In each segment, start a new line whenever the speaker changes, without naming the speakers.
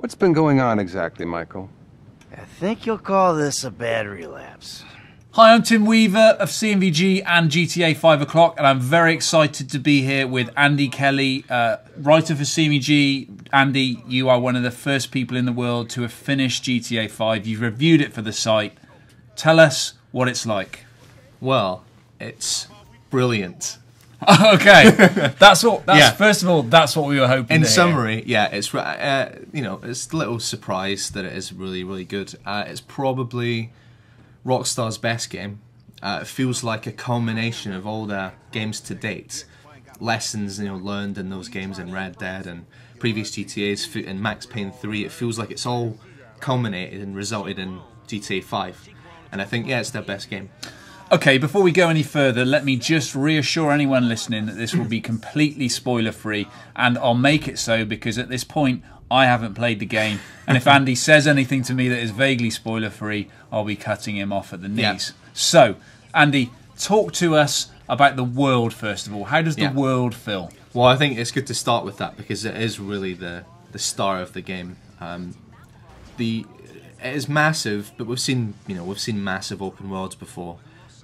What's been going on exactly, Michael?
I think you'll call this a bad relapse.
Hi, I'm Tim Weaver of CMVG and GTA 5 O'Clock, and I'm very excited to be here with Andy Kelly, writer for CMVG. Andy, you are one of the first people in the world to have finished GTA 5. You've reviewed it for the site. Tell us what it's like.
Well, it's brilliant.
Okay, that's
Yeah.
First of all, that's what we were hoping.
In summary, yeah, it's it's a little surprised that it is really, really good. It's probably Rockstar's best game. It feels like a culmination of all their games to date, lessons learned in those games in Red Dead and previous GTA's and Max Payne 3. It feels like it's all culminated and resulted in GTA 5, and I think it's their best game.
Okay, before we go any further, let me just reassure anyone listening that this will be completely spoiler-free, and I'll make it so because at this point I haven't played the game, and if Andy says anything to me that is vaguely spoiler-free, I'll be cutting him off at the knees.
Yeah.
So, Andy, talk to us about the world first of all. How does the world feel?
Well, I think it's good to start with that because it is really the star of the game. It is massive, but we've seen massive open worlds before.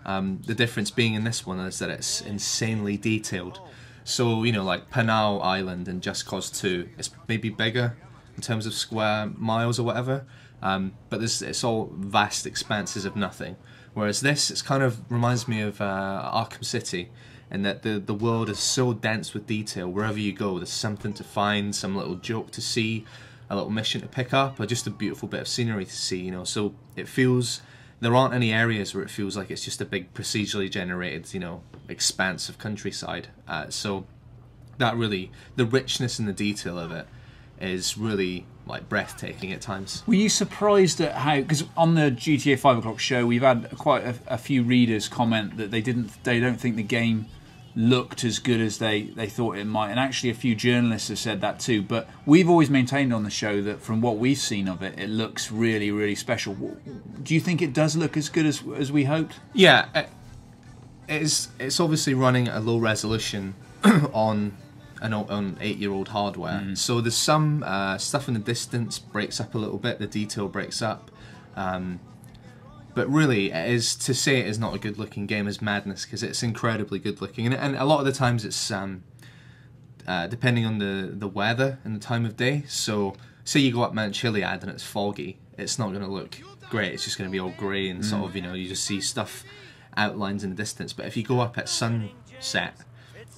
The difference being in this one is that it's insanely detailed. So, like Panau Island in Just Cause 2, it's maybe bigger in terms of square miles or whatever, but it's all vast expanses of nothing. Whereas this, it's kind of reminds me of Arkham City, in that the world is so dense with detail. Wherever you go, there's something to find, some little joke to see, a little mission to pick up, or just a beautiful bit of scenery to see. So it feels. There aren't any areas where it feels like it's just a big procedurally generated, expanse of countryside. So that really, the richness and the detail of it is really like breathtaking at times.
Were you surprised at how? Because on the GTA 5 O'Clock show, we've had quite a few readers comment that they don't think the game looked as good as they thought it might, and actually a few journalists have said that too. But we've always maintained on the show that from what we've seen of it, it looks really, really special. Do you think it does look as good as we hoped?
Yeah, it's obviously running at a low resolution on 8-year-old hardware. So there's some stuff in the distance breaks up a little bit, the detail breaks up. But really, to say it is not a good-looking game is madness, because it's incredibly good-looking, and a lot of the times it's depending on the weather and the time of day. So, say you go up Mount Chiliad and it's foggy, it's not going to look great. It's just going to be all grey and sort of you just see stuff, outlines in the distance. But if you go up at sunset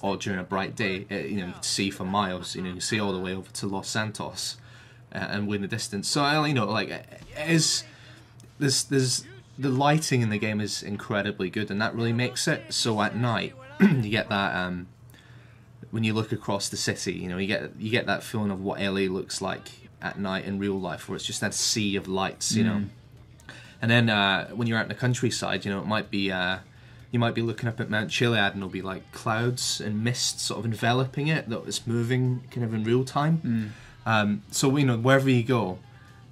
or during a bright day, you can see for miles. You see all the way over to Los Santos and in the distance. So like it is. There's the lighting in the game is incredibly good, and that really makes it so at night you get that when you look across the city, you get that feeling of what LA looks like at night in real life, where it's just that sea of lights, And then when you're out in the countryside, it might be you might be looking up at Mount Chiliad and there'll be like clouds and mist sort of enveloping it that's moving kind of in real time. So wherever you go,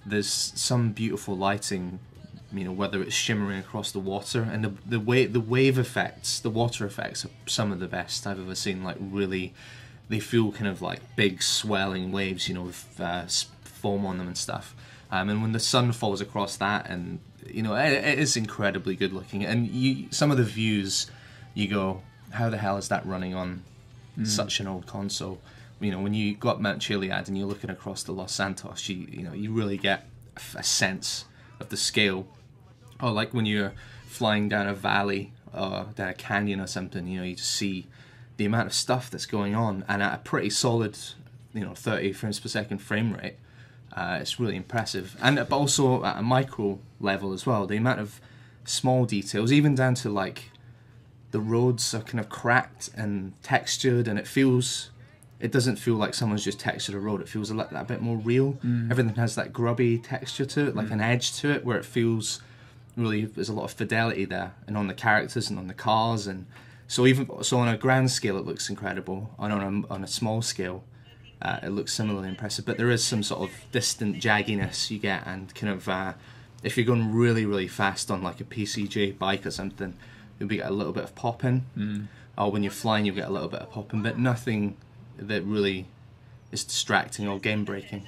there's some beautiful lighting. Whether it's shimmering across the water, and the wave effects, the water effects are some of the best I've ever seen. Like really, they feel kind of like big swelling waves, with foam on them and stuff. And when the sun falls across that, and it is incredibly good looking. And some of the views, you go, how the hell is that running on such an old console? When you go up Mount Chiliad and you're looking across the Los Santos, you really get a sense of the scale. Or like when you're flying down a valley or down a canyon or something, you just see the amount of stuff that's going on, and at a pretty solid, 30 frames per second frame rate, it's really impressive. But also at a micro level as well, the amount of small details, even down to like the roads are kind of cracked and textured, and it doesn't feel like someone's just textured a road. It feels a bit more real. Everything has that grubby texture to it, like an edge to it, where it feels really, there's a lot of fidelity there, and on the characters and on the cars, and so on a grand scale it looks incredible. On a small scale, it looks similarly impressive. But there is some sort of distant jagginess you get, and kind of if you're going really, really fast on like a PCJ bike or something, you'll get a little bit of popping. Or when you're flying, you'll get a little bit of popping, but nothing that really is distracting or game breaking.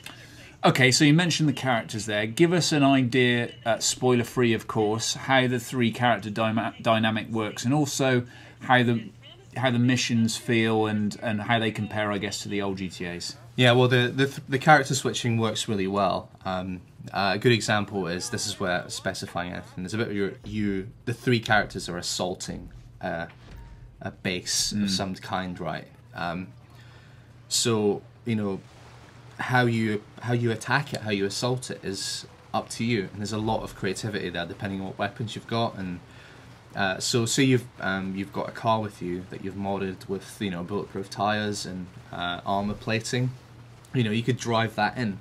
Okay, so you mentioned the characters there. Give us an idea, spoiler-free, of course, how the three-character dynamic works, and also how the missions feel and how they compare, I guess, to the old GTAs.
Yeah, well, the character switching works really well. A good example is, this is where specifying anything. There's a bit where the three characters are assaulting a base of some kind, right? So how you attack it, how you assault it is up to you, and there's a lot of creativity there depending on what weapons you've got. And so say you've got a car with you that you've modded with bulletproof tires and armor plating. You could drive that in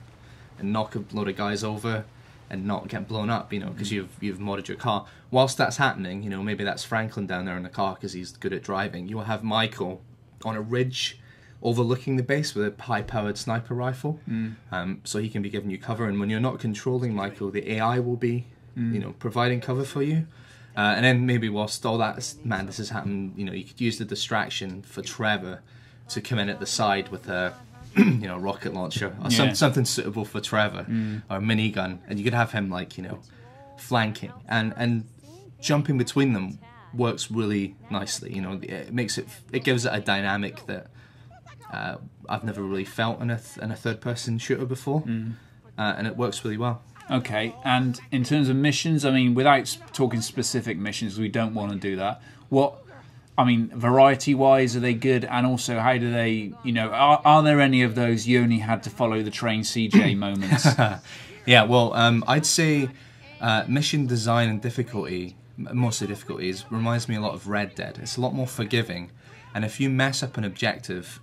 and knock a load of guys over and not get blown up, because you've modded your car. Whilst that's happening, maybe that's Franklin down there in the car because he's good at driving. You'll have Michael on a ridge overlooking the base with a high-powered sniper rifle, so he can be giving you cover. And when you're not controlling Michael, the AI will be, providing cover for you. And then maybe whilst all that madness is happening, you could use the distraction for Trevor to come in at the side with a, rocket launcher or something suitable for Trevor, or a minigun, and you could have him flanking and jumping between them works really nicely. It gives it a dynamic that I've never really felt in a third-person shooter before, and it works really well.
Okay, and in terms of missions, I mean, without talking specific missions, we don't want to do that. Variety-wise, are they good? And also, how do they, are there any of those you only had to follow the train CJ moments?
Yeah, well, I'd say mission design and difficulty, mostly difficulties, reminds me a lot of Red Dead. It's a lot more forgiving, and if you mess up an objective,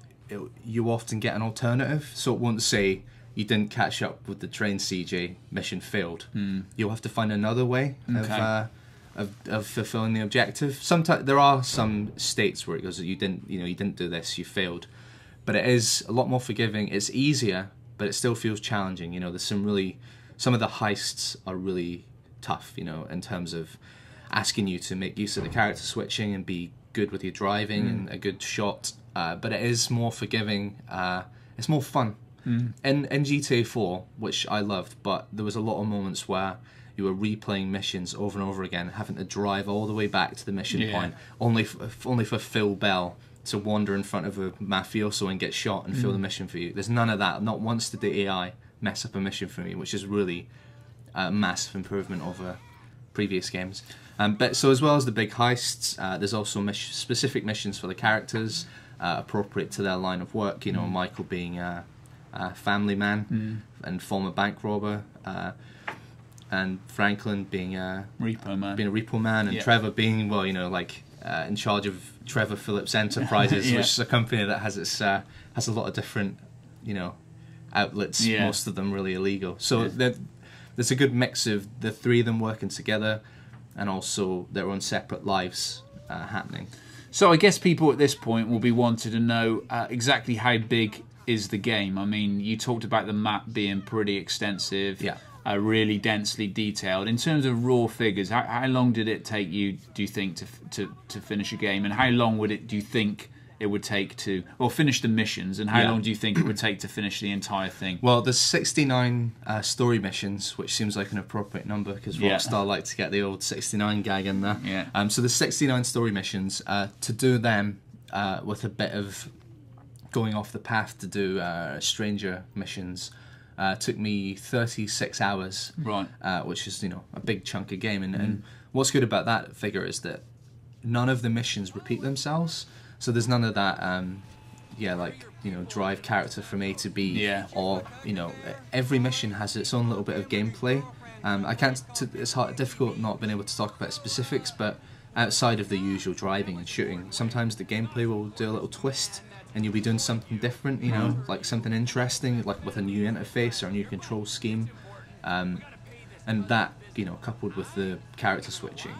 you often get an alternative, so it won't say you didn't catch up with the train CJ, mission failed. You'll have to find another way of fulfilling the objective. Sometimes there are some states where it goes, you didn't do this, you failed, but it is a lot more forgiving. It's easier, but it still feels challenging. There's some of the heists are really tough, in terms of asking you to make use of the character switching and be good with your driving and a good shot. But it is more forgiving. It's more fun. In GTA 4, which I loved, but there was a lot of moments where you were replaying missions over and over again, having to drive all the way back to the mission point, only for Phil Bell to wander in front of a mafioso and get shot and fill the mission for you. There's none of that. Not once did the AI mess up a mission for me, which is really a massive improvement over previous games. But so as well as the big heists, there's also specific missions for the characters, appropriate to their line of work. Michael being a family man and former bank robber, and Franklin being a repo man, and Trevor being in charge of Trevor Phillips Enterprises, which is a company that has a lot of different outlets, most of them really illegal. So there's a good mix of the three of them working together, and also their own separate lives happening.
So I guess people at this point will be wanting to know exactly how big is the game. I mean, you talked about the map being pretty extensive, really densely detailed. In terms of raw figures, how long did it take you, do you think, to finish a game? And how long do you think it would take to, finish the missions? And how long do you think it would take to finish the entire thing? Well,
there's 69 story missions, which seems like an appropriate number because Rockstar like to get the old 69 gag in there. So there's 69 story missions. To do them with a bit of going off the path to do stranger missions took me 36 hours, right? Which is a big chunk of game. And what's good about that figure is that none of the missions repeat themselves. So there's none of that, drive character from A to B, or every mission has its own little bit of gameplay. It's difficult not being able to talk about specifics, but outside of the usual driving and shooting, sometimes the gameplay will do a little twist, and you'll be doing something different, like something interesting, like with a new interface or a new control scheme, and that, coupled with the character switching,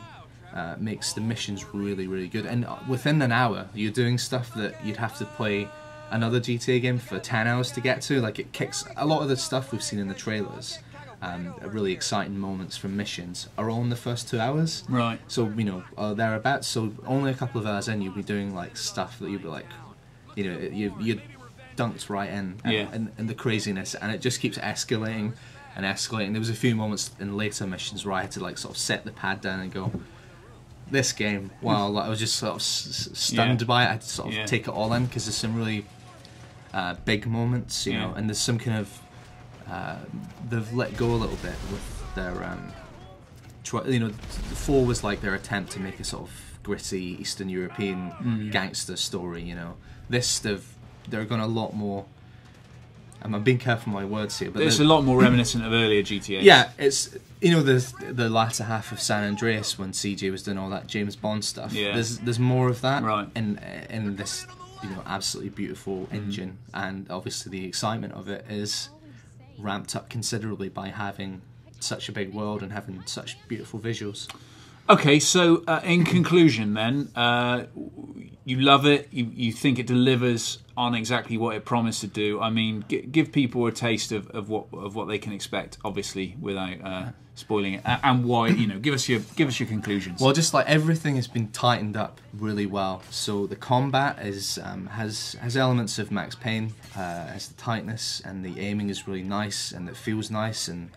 makes the missions really, really good. And within an hour, you're doing stuff that you'd have to play another GTA game for 10 hours to get to. Like, it kicks a lot of the stuff we've seen in the trailers. Really exciting moments from missions are all in the first 2 hours.
Right.
So, thereabouts. So only a couple of hours in, you'll be doing like stuff that you'd be like, you dunked right in,
Yeah.
and the craziness, and it just keeps escalating and escalating. There was a few moments in later missions where I had to like sort of set the pad down and go, this game, wow, like, I was just sort of stunned by it. I had to sort of take it all in, because there's some really big moments, you know, and there's some kind of they've let go a little bit with their you know, 4 was like their attempt to make a sort of gritty Eastern European gangster story, you know. This, they're going a lot more. I'm being careful with my words here, but
it's a lot more reminiscent of earlier GTAs.
Yeah, it's, you know, the latter half of San Andreas when CJ was doing all that James Bond stuff.
Yeah.
There's more of that
Right.
in this, you know, absolutely beautiful engine, and obviously the excitement of it is ramped up considerably by having such a big world and having such beautiful visuals.
Okay, so in conclusion then, you love it, you think it delivers on exactly what it promised to do. I mean, give people a taste of what they can expect, obviously, without spoiling it, and why, you know, give us your conclusions.
Well, just like everything has been tightened up really well. So the combat is has elements of Max Payne, has the tightness, and the aiming is really nice, and it feels nice, and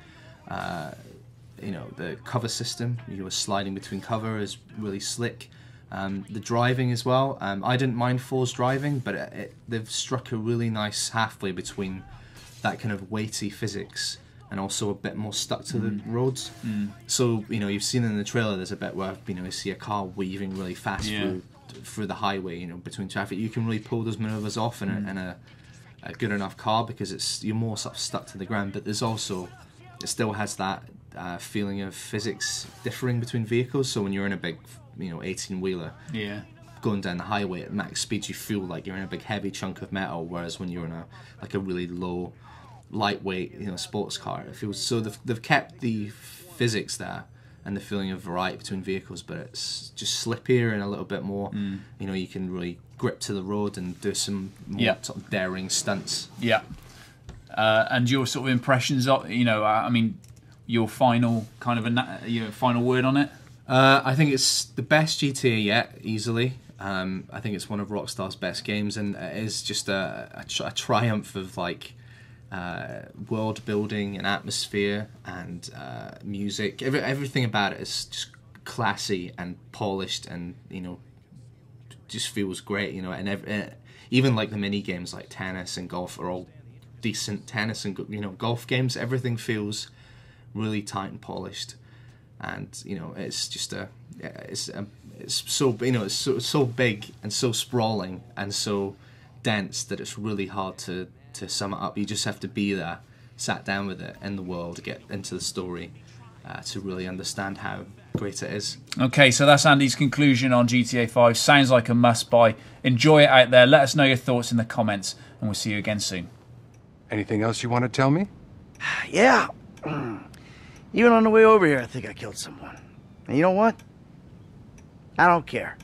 you know, the cover system, you know, sliding between cover is really slick. The driving as well. I didn't mind 4's driving, but they've struck a really nice halfway between that kind of weighty physics and also a bit more stuck to the roads. So, you know, you've seen in the trailer there's a bit where, you know, you see a car weaving really fast through the highway, you know, between traffic. You can really pull those manoeuvres off in a good enough car, because you're more sort of stuck to the ground. But there's also, it still has that feeling of physics differing between vehicles. So when you're in a big, you know, 18-wheeler going down the highway at max speed, you feel like you're in a big heavy chunk of metal, whereas when you're in a really low, lightweight, you know, sports car, it feels, so they've kept the physics there and the feeling of variety between vehicles, but it's just slippier and a little bit more, you know, you can really grip to the road and do some more sort of daring stunts.
And your sort of impressions of, you know, I mean, your final kind of your final word on it?
I think it's the best GTA yet, easily. I think it's one of Rockstar's best games, and it is just a triumph of like world building and atmosphere and music. Everything about it is just classy and polished, and, you know, just feels great. You know, and even like the mini games like tennis and golf are all decent. Tennis and, you know, golf games, everything feels really tight and polished, and, you know, it's just it's so, you know, it's so big and so sprawling and so dense that it's really hard to sum it up. You just have to be there, sat down with it in the world, get into the story, to really understand how great it is.
Okay, so that's Andy's conclusion on GTA 5. Sounds like a must-buy. Enjoy it out there. Let us know your thoughts in the comments, and we'll see you again soon.
Anything else you want to tell me?
Yeah. Even on the way over here, I think I killed someone. And you know what? I don't care.